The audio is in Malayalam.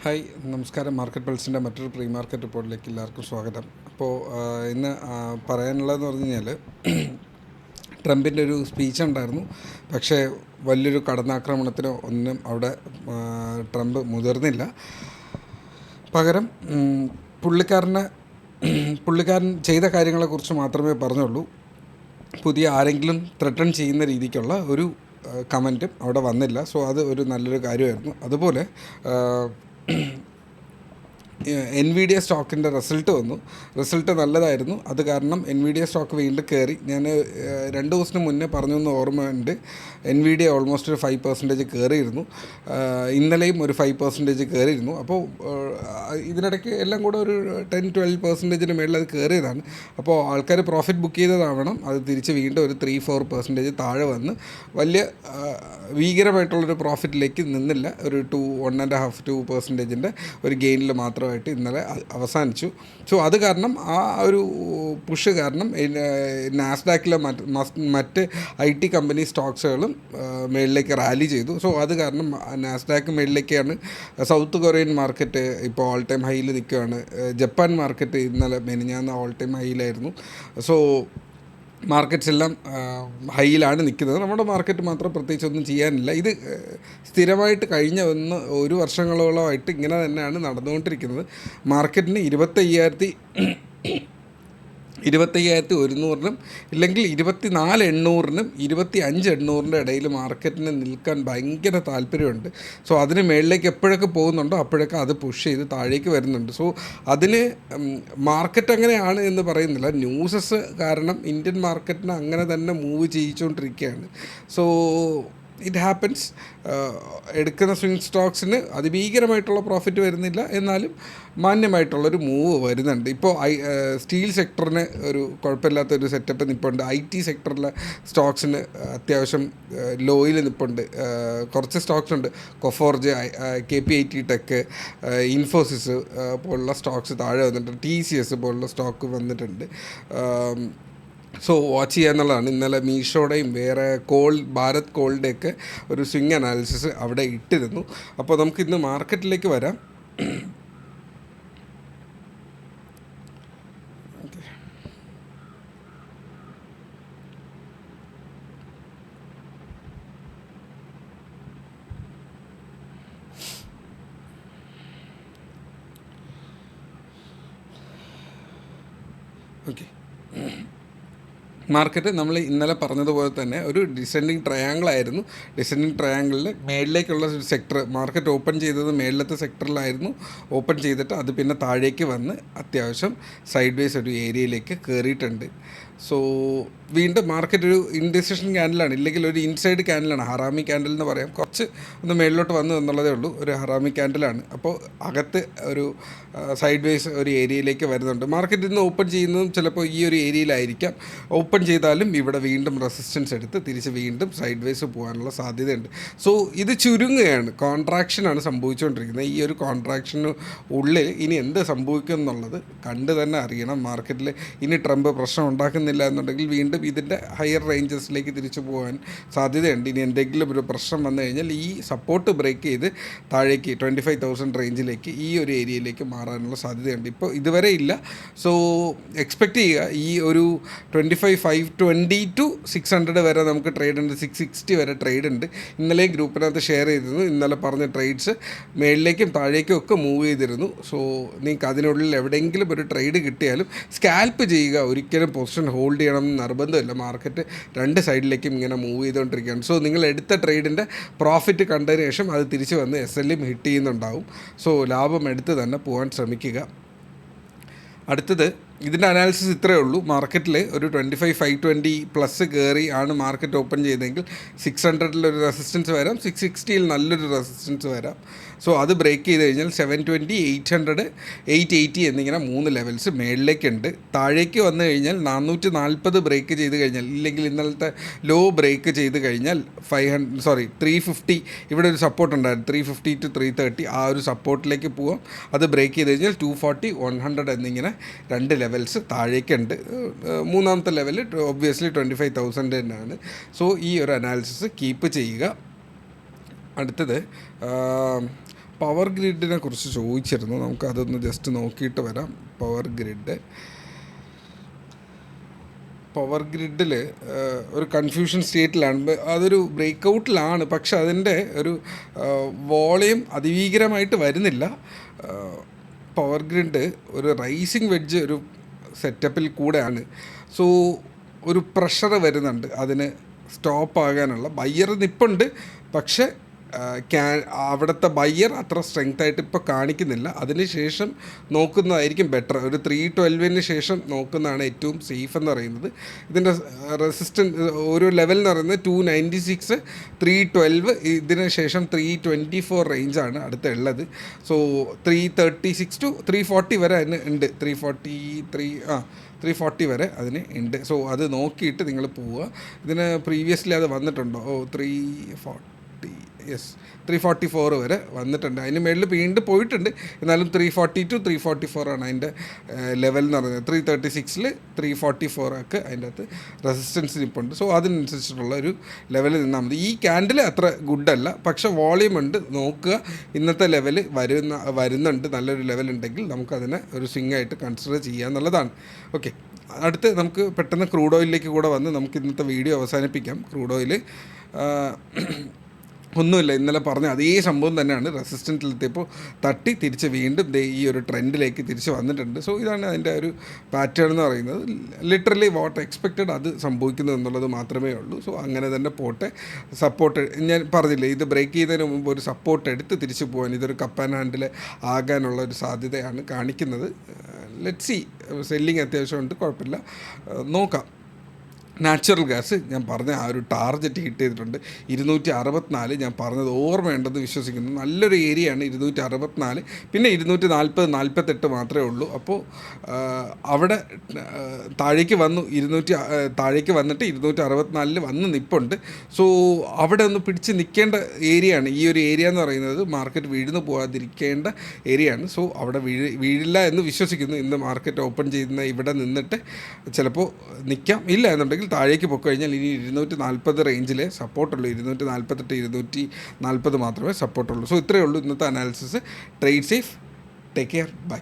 ഹായ്, നമസ്കാരം. മാർക്കറ്റ് പൾസിൻ്റെ മറ്റൊരു പ്രീ മാർക്കറ്റ് റിപ്പോർട്ടിലേക്ക് എല്ലാവർക്കും സ്വാഗതം. അപ്പോൾ ഇന്ന് പറയാനുള്ളതെന്ന് പറഞ്ഞു കഴിഞ്ഞാൽ ട്രംപിൻ്റെ ഒരു സ്പീച്ച് ഉണ്ടായിരുന്നു. പക്ഷേ വലിയൊരു കടന്നാക്രമണത്തിനോ ഒന്നും അവിടെ ട്രംപ് മുതിർന്നില്ല. പകരം പുള്ളിക്കാരൻ ചെയ്ത കാര്യങ്ങളെക്കുറിച്ച് മാത്രമേ പറഞ്ഞുള്ളൂ. പുതിയ ആരെങ്കിലും ത്രെട്ടൺ ചെയ്യുന്ന രീതിക്കുള്ള ഒരു കമൻറ്റും അവിടെ വന്നില്ല. സോ അത് ഒരു നല്ലൊരു കാര്യമായിരുന്നു. അതുപോലെ എൻവിഡിയ സ്റ്റോക്കിൻ്റെ റിസൾട്ട് വന്നു. റിസൾട്ട് നല്ലതായിരുന്നു. അത് കാരണം എൻവിഡിയ സ്റ്റോക്ക് വീണ്ടും കയറി. ഞാൻ 2 ദിവസത്തിന് മുന്നേ പറഞ്ഞു എന്ന് ഓർമ്മയുണ്ട്. എൻവിഡിയ ഓൾമോസ്റ്റ് ഒരു 5% കയറിയിരുന്നു. ഇന്നലെയും ഒരു 5% കയറിയിരുന്നു. അപ്പോൾ ഇതിനിടയ്ക്ക് എല്ലാം കൂടെ ഒരു 10-12% മേളിൽ അത് കയറിയതാണ്. അപ്പോൾ ആൾക്കാർ പ്രോഫിറ്റ് ബുക്ക് ചെയ്തതാവണം. അത് തിരിച്ച് വീണ്ടും ഒരു 3-4% താഴെ വന്ന് വലിയ ഭീകരമായിട്ടുള്ളൊരു പ്രോഫിറ്റിലേക്ക് നിന്നില്ല. ഒരു 1.5-2% ഒരു ഗെയിനിൽ മാത്രമായിട്ട് ഇന്നലെ അവസാനിച്ചു. സോ അത് കാരണം ആ ഒരു പുഷ് കാരണം നാസ്ഡാക്കിലെ മറ്റ് IT കമ്പനി സ്റ്റോക്സുകളും മേളിലേക്ക് റാലി ചെയ്തു. സോ അത് കാരണം നാസ്ഡാക്ക് മേളിലേക്കാണ്. സൗത്ത് കൊറിയൻ മാർക്കറ്റ് ഇപ്പോൾ ഓൾ ടൈം ഹൈയിൽ നിൽക്കുകയാണ്. ജപ്പാൻ മാർക്കറ്റ് ഇന്നലെ മെനിഞ്ഞാന്ന് ഓൾ ടൈം ഹൈയിലായിരുന്നു. സോ മാർക്കറ്റ്സ് എല്ലാം ഹൈയിലാണ് നിൽക്കുന്നത്. നമ്മുടെ മാർക്കറ്റ് മാത്രം പ്രത്യേകിച്ചൊന്നും ചെയ്യാനില്ല. ഇത് സ്ഥിരമായിട്ട് കഴിഞ്ഞ ഒരു വർഷങ്ങളോളമായിട്ട് ഇങ്ങനെ തന്നെയാണ് നടന്നുകൊണ്ടിരിക്കുന്നത്. മാർക്കറ്റിന് 25,100-നും ഇല്ലെങ്കിൽ 24,800-നും 25,800-ൻ്റെ ഇടയിൽ മാർക്കറ്റിന് നിൽക്കാൻ ഭയങ്കര താല്പര്യമുണ്ട്. സോ അതിന് മേളിലേക്ക് എപ്പോഴൊക്കെ പോകുന്നുണ്ടോ അപ്പോഴൊക്കെ അത് പുഷ് ചെയ്ത് താഴേക്ക് വരുന്നുണ്ട്. സോ അതിന് മാർക്കറ്റ് അങ്ങനെയാണ് എന്ന് പറയുന്നില്ല. ന്യൂസസ് കാരണം ഇന്ത്യൻ മാർക്കറ്റിനെ അങ്ങനെ തന്നെ മൂവ് ചെയ്യിച്ചുകൊണ്ടിരിക്കുകയാണ്. So it happens. എടുക്കുന്ന സ്വിംഗ് സ്റ്റോക്സിന് അതിഭീകരമായിട്ടുള്ള പ്രോഫിറ്റ് വരുന്നില്ല, എന്നാലും മാന്യമായിട്ടുള്ളൊരു മൂവ് വരുന്നുണ്ട്. ഇപ്പോൾ സ്റ്റീൽ സെക്ടറിന് ഒരു കുഴപ്പമില്ലാത്തൊരു സെറ്റപ്പ് നിൽപ്പുണ്ട്. IT സെക്ടറിലെ സ്റ്റോക്സിന് അത്യാവശ്യം ലോയിൽ നിൽപ്പുണ്ട്. കുറച്ച് സ്റ്റോക്സ് ഉണ്ട്. കൊഫോർജ്, KPIT ടെക്, ഇൻഫോസിസ് പോലുള്ള സ്റ്റോക്സ് താഴെ വന്നിട്ടുണ്ട്. TCS പോലുള്ള സ്റ്റോക്ക് വന്നിട്ടുണ്ട്. സോ വാച്ച് ചെയ്യുക എന്നുള്ളതാണ്. ഇന്നലെ മീഷോയുടെയും വേറെ ഭാരത് കോളിൻ്റെയൊക്കെ ഒരു സ്വിംഗ് അനാലിസിസ് അവിടെ ഇട്ടിരുന്നു. അപ്പോൾ നമുക്കിന്ന് മാർക്കറ്റിലേക്ക് വരാം. ഓക്കെ, മാർക്കറ്റ് നമ്മൾ ഇന്നലെ പറഞ്ഞതുപോലെ തന്നെ ഒരു ഡിസെൻഡിങ് ട്രയാങ്കിൾ ആയിരുന്നു. ഡിസെൻഡിങ് ട്രയാങ്കിളിൽ മേളിലേക്കുള്ള ഒരു സെക്ടർ മാർക്കറ്റ് ഓപ്പൺ ചെയ്തത് മേളിലത്തെ സെക്ടറിലായിരുന്നു. ഓപ്പൺ ചെയ്തിട്ട് അത് പിന്നെ താഴേക്ക് വന്ന് അത്യാവശ്യം സൈഡ് വേസ് ഒരു ഏരിയയിലേക്ക് കയറിയിട്ടുണ്ട്. സോ വീണ്ടും മാർക്കറ്റ് ഒരു ഇൻഡിസിഷൻ ക്യാൻഡിലാണ്, ഇല്ലെങ്കിൽ ഒരു ഇൻസൈഡ് ക്യാൻഡിലാണ്. ഹറാമി ക്യാൻഡിൽ എന്ന് പറയാം. കുറച്ച് ഒന്ന് മേളിലോട്ട് വന്നു എന്നുള്ളതേ ഉള്ളൂ. ഒരു ഹറാമി ക്യാൻഡിലാണ്. അപ്പോൾ അകത്ത് ഒരു സൈഡ് വേസ് ഒരു ഏരിയയിലേക്ക് വരുന്നുണ്ട്. മാർക്കറ്റ് ഇന്ന് ഓപ്പൺ ചെയ്യുന്നതും ചിലപ്പോൾ ഈ ഒരു ഏരിയയിലായിരിക്കാം. ഓപ്പൺ ചെയ്താലും ഇവിടെ വീണ്ടും റെസിസ്റ്റൻസ് എടുത്ത് തിരിച്ച് വീണ്ടും സൈഡ് വേസ് പോകാനുള്ള സാധ്യതയുണ്ട്. സോ ഇത് ചുരുങ്ങുകയാണ്, കോൺട്രാക്ഷനാണ് സംഭവിച്ചുകൊണ്ടിരിക്കുന്നത്. ഈ ഒരു കോൺട്രാക്ഷന് ഉള്ളിൽ ഇനി എന്ത് സംഭവിക്കും എന്നുള്ളത് കണ്ട് തന്നെ അറിയണം. മാർക്കറ്റിൽ ഇനി ട്രംപ് പ്രശ്നം ഉണ്ടാക്കുന്നില്ല എന്നുണ്ടെങ്കിൽ വീണ്ടും ഇതിൻ്റെ ഹയർ റേഞ്ചസിലേക്ക് തിരിച്ചു പോകാൻ സാധ്യതയുണ്ട്. ഇനി എന്തെങ്കിലും ഒരു പ്രശ്നം വന്നു കഴിഞ്ഞാൽ ഈ സപ്പോർട്ട് ബ്രേക്ക് ചെയ്ത് താഴേക്ക് 25,000 റേഞ്ചിലേക്ക് ഈ ഒരു ഏരിയയിലേക്ക് മാറാനുള്ള സാധ്യതയുണ്ട്. ഇപ്പോൾ ഇതുവരെ ഇല്ല. സോ എക്സ്പെക്റ്റ് ചെയ്യുക ഈ ഒരു 25,520 to 600 വരെ നമുക്ക് ട്രേഡ് ഉണ്ട്. 660 വരെ ട്രേഡ് ഉണ്ട്. ഇന്നലെയും ഗ്രൂപ്പിനകത്ത് ഷെയർ ചെയ്തിരുന്നു. ഇന്നലെ പറഞ്ഞ ട്രേഡ്സ് മേളിലേക്കും താഴേക്കും ഒക്കെ മൂവ് ചെയ്തിരുന്നു. സോ നിങ്ങൾക്ക് അതിനുള്ളിൽ എവിടെയെങ്കിലും ഒരു ട്രേഡ് കിട്ടിയാലും സ്കാൽപ്പ് ചെയ്യുക. ഒരിക്കലും പൊസിഷൻ ഹോൾഡ് ചെയ്യണം എന്ന് നിർബന്ധമില്ല. മാർക്കറ്റ് രണ്ട് സൈഡിലേക്കും ഇങ്ങനെ മൂവ് ചെയ്തുകൊണ്ടിരിക്കുകയാണ്. സോ നിങ്ങൾ എടുത്ത ട്രേഡിൻ്റെ പ്രോഫിറ്റ് കണ്ടതിന് ശേഷം അത് തിരിച്ച് വന്ന് SLM ഹിറ്റ് ചെയ്യുന്നുണ്ടാവും. സോ ലാഭം എടുത്ത് തന്നെ പോകാൻ ശ്രമിക്കുക. അടുത്തത് ഇതിൻ്റെ അനാലിസിസ് ഇത്രയേ ഉള്ളൂ. മാർക്കറ്റിൽ ഒരു 25,520 പ്ലസ് കയറി ആണ് മാർക്കറ്റ് ഓപ്പൺ ചെയ്തെങ്കിൽ 600-ലൊരു റെസിസ്റ്റൻസ് വരാം, 660-ൽ നല്ലൊരു റെസിസ്റ്റൻസ് വരാം. സോ അത് ബ്രേക്ക് ചെയ്ത് കഴിഞ്ഞാൽ 720, 800, 880 എന്നിങ്ങനെ 3 ലെവൽസ് മേളിലേക്കുണ്ട്. താഴേക്ക് വന്നു കഴിഞ്ഞാൽ 440 ബ്രേക്ക് ചെയ്ത് കഴിഞ്ഞാൽ, ഇല്ലെങ്കിൽ ഇന്നലത്തെ ലോ ബ്രേക്ക് ചെയ്ത് കഴിഞ്ഞാൽ 350 ഇവിടെ ഒരു സപ്പോർട്ട് ഉണ്ടായിരുന്നു. 350 to 330 ആ ഒരു സപ്പോർട്ടിലേക്ക് പോവാം. അത് ബ്രേക്ക് ചെയ്ത് കഴിഞ്ഞാൽ 240, 100 എന്നിങ്ങനെ 2 ലെവൽസ് താഴേക്കുണ്ട്. മൂന്നാമത്തെ ലെവൽ ഒബ്വിയസ്ലി 25,000 തന്നെയാണ്. സോ ഈ ഒരു അനാലിസിസ് കീപ്പ് ചെയ്യുക. അടുത്തത് പവർ ഗ്രിഡിനെ കുറിച്ച് ചോദിച്ചിരുന്നു, നമുക്കതൊന്ന് ജസ്റ്റ് നോക്കിയിട്ട് വരാം. പവർ ഗ്രിഡിൽ ഒരു കൺഫ്യൂഷൻ സ്റ്റേറ്റിലാണ്. അതൊരു ബ്രേക്ക് ഔട്ടിലാണ്, പക്ഷെ അതിൻ്റെ ഒരു വോളിയം അതിഭീകരമായിട്ട് വരുന്നില്ല. പവർ ഗ്രിഡ് ഒരു റൈസിങ് വെഡ്ജ് ഒരു സെറ്റപ്പിൽ കൂടെയാണ്. സോ ഒരു പ്രഷർ വരുന്നുണ്ട് അതിന് സ്റ്റോപ്പ് ആകാനുള്ള. ബയ്യർ നിപ്പുണ്ട്, പക്ഷേ അവിടുത്തെ ബയ്യർ അത്ര സ്ട്രെങ്ത് ആയിട്ട് ഇപ്പോൾ കാണിക്കുന്നില്ല. അതിന് ശേഷം നോക്കുന്നതായിരിക്കും ബെറ്റർ. ഒരു 312 ശേഷം നോക്കുന്നതാണ് ഏറ്റവും സേഫ് എന്ന് പറയുന്നത്. ഇതിൻ്റെ റെസിസ്റ്റൻസ് ഒരു ലെവൽ എന്ന് പറയുന്നത് 296, 312, ഇതിന് ശേഷം 324 റേഞ്ചാണ് അടുത്തുള്ളത്. സോ 336 to 340 വരെ അതിന് ഉണ്ട്. 340 വരെ അതിന് ഉണ്ട്. സോ അത് നോക്കിയിട്ട് നിങ്ങൾ പോവുക. ഇതിന് പ്രീവിയസ്ലി അത് വന്നിട്ടുണ്ടോ? 344 വരെ വന്നിട്ടുണ്ട്. അതിന് മേളിൽ വീണ്ടും പോയിട്ടുണ്ട്. എന്നാലും 340 to 344 ആണ് അതിൻ്റെ ലെവൽ എന്ന് പറയുന്നത്. 336 344 ഒക്കെ അതിൻ്റെ അകത്ത് റെസിസ്റ്റൻസ് നിൽപ്പുണ്ട്. സോ അതിനനുസരിച്ചിട്ടുള്ള ഒരു ലെവലിൽ നിന്നാൽ മതി. ഈ ക്യാൻഡിൽ അത്ര ഗുഡല്ല, പക്ഷേ വോളിയം ഉണ്ട്. നോക്കുക, ഇന്നത്തെ ലെവൽ വരുന്നുണ്ട്. നല്ലൊരു ലെവൽ ഉണ്ടെങ്കിൽ നമുക്കതിനെ ഒരു സ്വിംഗ് ആയിട്ട് കൺസിഡർ ചെയ്യുക എന്നുള്ളതാണ്. ഓക്കെ, അടുത്ത് നമുക്ക് പെട്ടെന്ന് ക്രൂഡ് ഓയിലിലേക്ക് കൂടെ വന്ന് നമുക്ക് ഇന്നത്തെ വീഡിയോ അവസാനിപ്പിക്കാം. ക്രൂഡ് ഓയിൽ ഒന്നുമില്ല, ഇന്നലെ പറഞ്ഞ അതേ സംഭവം തന്നെയാണ്. റെസിസ്റ്റൻസിലെത്തിയപ്പോൾ തട്ടി തിരിച്ച് വീണ്ടും ഈ ഒരു ട്രെൻഡിലേക്ക് തിരിച്ച് വന്നിട്ടുണ്ട്. സോ ഇതാണ് അതിൻ്റെ ഒരു പാറ്റേൺ എന്ന് പറയുന്നത്. ലിറ്ററലി വാട്ട് എക്സ്പെക്റ്റഡ് അത് സംഭവിക്കുന്നു എന്നുള്ളത് മാത്രമേ ഉള്ളൂ. സോ അങ്ങനെ തന്നെ പോട്ടെ. സപ്പോർട്ട് ഞാൻ പറഞ്ഞില്ലേ, ഇത് ബ്രേക്ക് ചെയ്യുന്നതിന് മുമ്പ് ഒരു സപ്പോർട്ട് എടുത്ത് തിരിച്ച് പോകാൻ ഇതൊരു കപ്പ് ആൻഡ് ഹാൻഡിൽ ആകാനുള്ള ഒരു സാധ്യതയാണ് കാണിക്കുന്നത്. Let see. സെല്ലിങ് അത്യാവശ്യമുണ്ട്, കുഴപ്പമില്ല, നോക്കാം. നാച്ചുറൽ ഗ്യാസ് ഞാൻ പറഞ്ഞ ആ ഒരു ടാർഗറ്റ് ഹിറ്റ് ചെയ്തിട്ടുണ്ട്. 264 ഞാൻ പറഞ്ഞത് ഓർമ്മയുണ്ടെന്ന് വിശ്വസിക്കുന്നു. നല്ലൊരു ഏരിയയാണ് 264. പിന്നെ 240, 48 മാത്രമേ ഉള്ളൂ. അപ്പോൾ അവിടെ താഴേക്ക് വന്നു, താഴേക്ക് വന്നിട്ട് 264 വന്ന് നിൽപ്പുണ്ട്. സോ അവിടെ ഒന്ന് പിടിച്ച് നിൽക്കേണ്ട ഏരിയയാണ് ഈ ഒരു ഏരിയ എന്ന് പറയുന്നത്. മാർക്കറ്റ് വീഴുന്നു പോകാതിരിക്കേണ്ട ഏരിയയാണ്. സോ അവിടെ വീഴില്ല എന്ന് വിശ്വസിക്കുന്നു. ഇന്ന് മാർക്കറ്റ് ഓപ്പൺ ചെയ്യുന്ന ഇവിടെ നിന്നിട്ട് ചിലപ്പോൾ നിൽക്കാം. ഇല്ല എന്നുണ്ടെങ്കിൽ താഴേക്ക് പോയി കഴിഞ്ഞാൽ ഇനി 240 റേഞ്ചിലെ സപ്പോർട്ടുള്ളൂ. 248, 240 മാത്രമേ സപ്പോർട്ടുള്ളൂ. സോ ഇത്രയേ ഉള്ളൂ ഇന്നത്തെ analysis. Trade safe, take care, by.